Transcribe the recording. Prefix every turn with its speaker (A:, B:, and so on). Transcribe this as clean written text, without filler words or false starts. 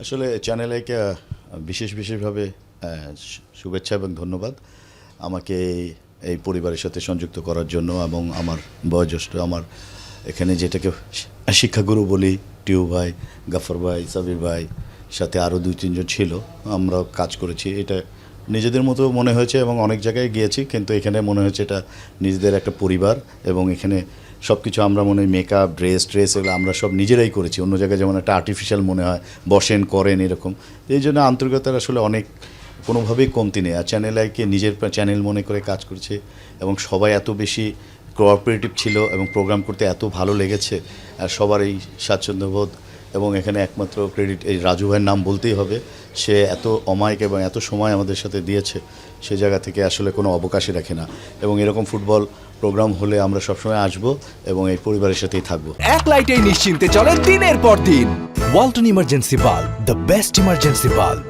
A: আসলে চ্যানেল আইকে বিশেষভাবে শুভেচ্ছা এবং ধন্যবাদ আমাকে এই পরিবারের সাথে সংযুক্ত করার জন্য এবং আমার বয়োজ্যেষ্ঠ আমার এখানে যেটাকে শিক্ষাগুরু বলি টিউ ভাই, গাফর ভাই, সাবির ভাই সাথে আরও 2-3 জন ছিল। আমরা কাজ করেছি, এটা নিজেদের মতো মনে হয়েছে এবং অনেক জায়গায় গিয়েছি, কিন্তু এখানে মনে হয়েছে এটা নিজেদের একটা পরিবার এবং এখানে সব কিছু আমরা মনে হয় মেকআপ, ড্রেস এগুলো আমরা সব নিজেরাই করেছি। অন্য জায়গায় যেমন একটা আর্টিফিশিয়াল মনে হয়, বসেন করেন এরকম। এই জন্য আন্তরিকতার আসলে অনেক কোনোভাবেই কমতি নেই। আর চ্যানেল আইকে নিজের চ্যানেল মনে করে কাজ করছে এবং সবাই এত বেশি কোঅপারেটিভ ছিল এবং প্রোগ্রাম করতে এত ভালো লেগেছে। আর সবার এই স্বাচ্ছন্দ্যবোধ এবং এখানে একমাত্র ক্রেডিট এই রাজু ভাইয়ের নাম বলতেই হবে। সে এত অমায়িক এবং এত সময় আমাদের সাথে দিয়েছে, সে জায়গা থেকে আসলে কোনো অবকাশই রাখে না। এবং এরকম ফুটবল প্রোগ্রাম হলে আমরা সবসময় আসবো এবং এই পরিবারের সাথেই থাকবো।
B: এক লাইটেই নিশ্চিন্তে চলে দিনের পর দিন। Walton emergency bulb, the best emergency bulb.